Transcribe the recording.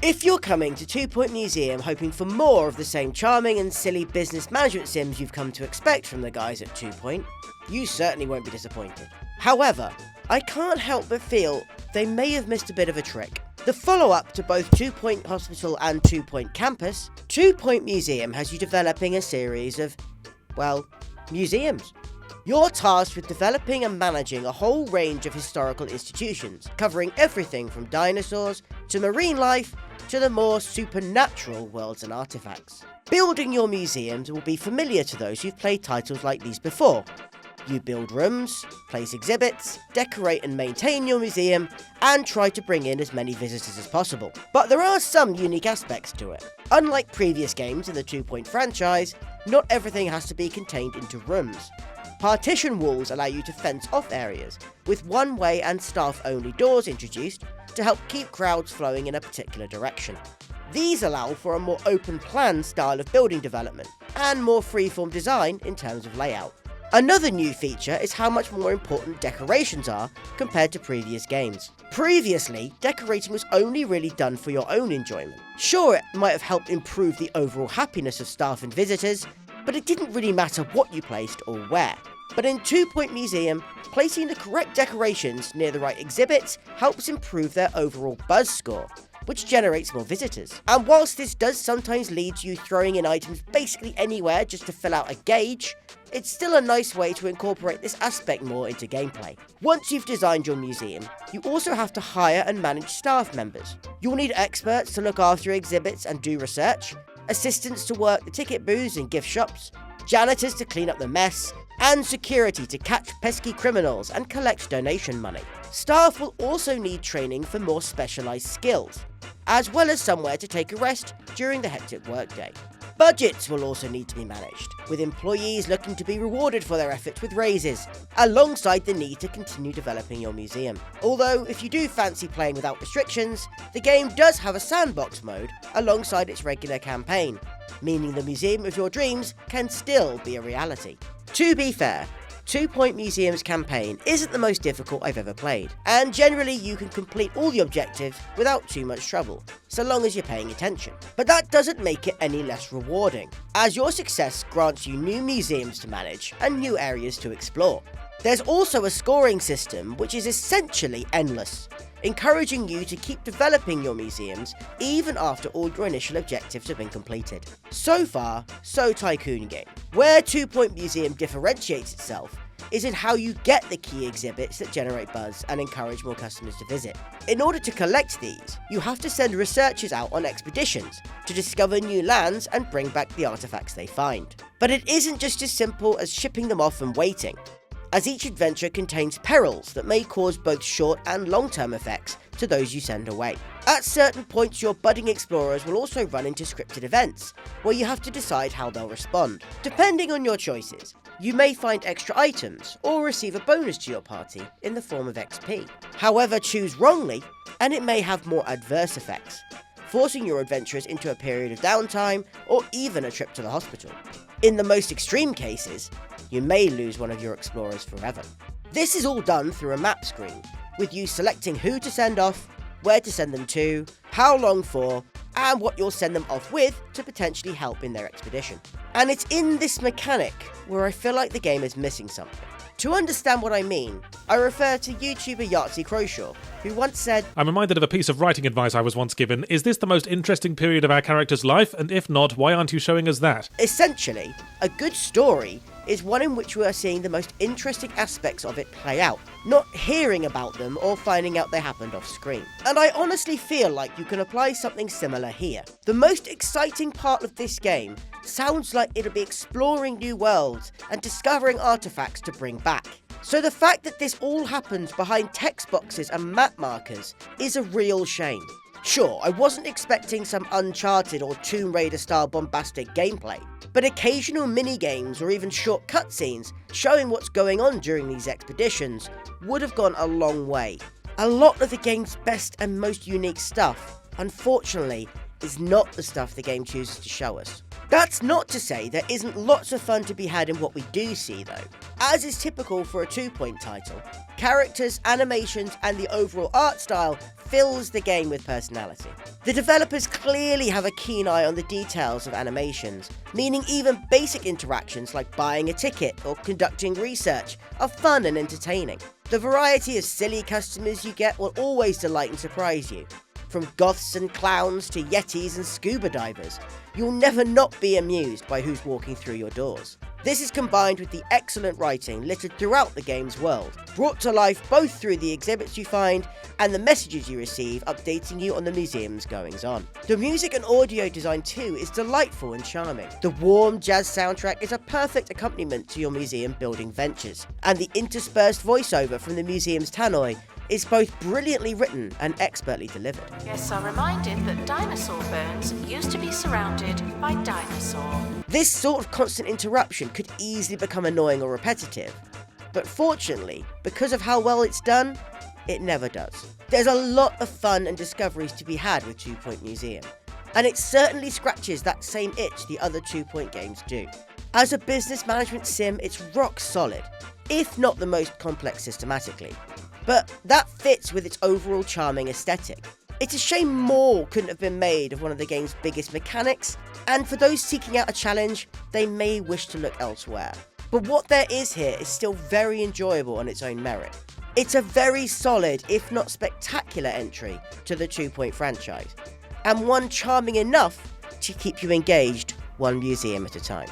If you're coming to 2 Point Museum hoping for more of the same charming and silly business management sims you've come to expect from the guys at 2 Point, you certainly won't be disappointed. However, I can't help but feel they may have missed a bit of a trick. The follow-up to both 2 Point Hospital and 2 Point Campus, 2 Point Museum has you developing a series of, well, museums. You're tasked with developing and managing a whole range of historical institutions, covering everything from dinosaurs to marine life to the more supernatural worlds and artifacts. Building your museums will be familiar to those who've played titles like these before. You build rooms, place exhibits, decorate and maintain your museum, and try to bring in as many visitors as possible. But there are some unique aspects to it. Unlike previous games in the 2 Point franchise, not everything has to be contained into rooms. Partition walls allow you to fence off areas, with one-way and staff-only doors introduced to help keep crowds flowing in a particular direction. These allow for a more open-plan style of building development, and more free-form design in terms of layout. Another new feature is how much more important decorations are compared to previous games. Previously, decorating was only really done for your own enjoyment. Sure, it might have helped improve the overall happiness of staff and visitors, but it didn't really matter what you placed or where. But in 2 Point Museum, placing the correct decorations near the right exhibits helps improve their overall buzz score, which generates more visitors. And whilst this does sometimes lead to you throwing in items basically anywhere just to fill out a gauge, it's still a nice way to incorporate this aspect more into gameplay. Once you've designed your museum, you also have to hire and manage staff members. You'll need experts to look after exhibits and do research, assistants to work the ticket booths and gift shops, janitors to clean up the mess, and security to catch pesky criminals and collect donation money. Staff will also need training for more specialised skills, as well as somewhere to take a rest during the hectic workday. Budgets will also need to be managed, with employees looking to be rewarded for their efforts with raises, alongside the need to continue developing your museum. Although, if you do fancy playing without restrictions, the game does have a sandbox mode alongside its regular campaign, meaning the museum of your dreams can still be a reality. To be fair, 2 Point Museum's campaign isn't the most difficult I've ever played, and generally you can complete all the objectives without too much trouble, so long as you're paying attention. But that doesn't make it any less rewarding, as your success grants you new museums to manage and new areas to explore. There's also a scoring system which is essentially endless, encouraging you to keep developing your museums even after all your initial objectives have been completed. So far, so Tycoon Game. Where 2 Point Museum differentiates itself is in how you get the key exhibits that generate buzz and encourage more customers to visit. In order to collect these, you have to send researchers out on expeditions to discover new lands and bring back the artifacts they find. But it isn't just as simple as shipping them off and waiting, as each adventure contains perils that may cause both short and long-term effects to those you send away. At certain points, your budding explorers will also run into scripted events, where you have to decide how they'll respond. Depending on your choices, you may find extra items, or receive a bonus to your party in the form of XP. However, choose wrongly, and it may have more adverse effects, forcing your adventurers into a period of downtime, or even a trip to the hospital. In the most extreme cases, you may lose one of your explorers forever. This is all done through a map screen, with you selecting who to send off, where to send them to, how long for, and what you'll send them off with to potentially help in their expedition. And it's in this mechanic where I feel like the game is missing something. To understand what I mean, I refer to YouTuber Yahtzee Croshaw, who once said, "I'm reminded of a piece of writing advice I was once given. Is this the most interesting period of our character's life? And if not, why aren't you showing us that?" Essentially, a good story is one in which we are seeing the most interesting aspects of it play out, not hearing about them or finding out they happened off screen. And I honestly feel like you can apply something similar here. The most exciting part of this game sounds like it'll be exploring new worlds and discovering artifacts to bring back. So the fact that this all happens behind text boxes and map markers is a real shame. Sure, I wasn't expecting some Uncharted or Tomb Raider style bombastic gameplay, but occasional mini-games or even short cutscenes showing what's going on during these expeditions would have gone a long way. A lot of the game's best and most unique stuff, unfortunately, is not the stuff the game chooses to show us. That's not to say there isn't lots of fun to be had in what we do see though. As is typical for a 2 Point title, characters, animations, and the overall art style fills the game with personality. The developers clearly have a keen eye on the details of animations, meaning even basic interactions like buying a ticket or conducting research are fun and entertaining. The variety of silly customers you get will always delight and surprise you. From goths and clowns to yetis and scuba divers, you'll never not be amused by who's walking through your doors. This is combined with the excellent writing littered throughout the game's world, brought to life both through the exhibits you find and the messages you receive updating you on the museum's goings-on. The music and audio design too is delightful and charming. The warm jazz soundtrack is a perfect accompaniment to your museum building ventures, and the interspersed voiceover from the museum's tannoy is both brilliantly written and expertly delivered. Guests are reminded that dinosaur bones used to be surrounded by dinosaur. This sort of constant interruption could easily become annoying or repetitive, but fortunately, because of how well it's done, it never does. There's a lot of fun and discoveries to be had with 2 Point Museum, and it certainly scratches that same itch the other 2 Point games do. As a business management sim, it's rock solid, if not the most complex systematically. But that fits with its overall charming aesthetic. It's a shame more couldn't have been made of one of the game's biggest mechanics, and for those seeking out a challenge, they may wish to look elsewhere. But what there is here is still very enjoyable on its own merit. It's a very solid, if not spectacular entry to the 2 Point franchise, and one charming enough to keep you engaged one museum at a time.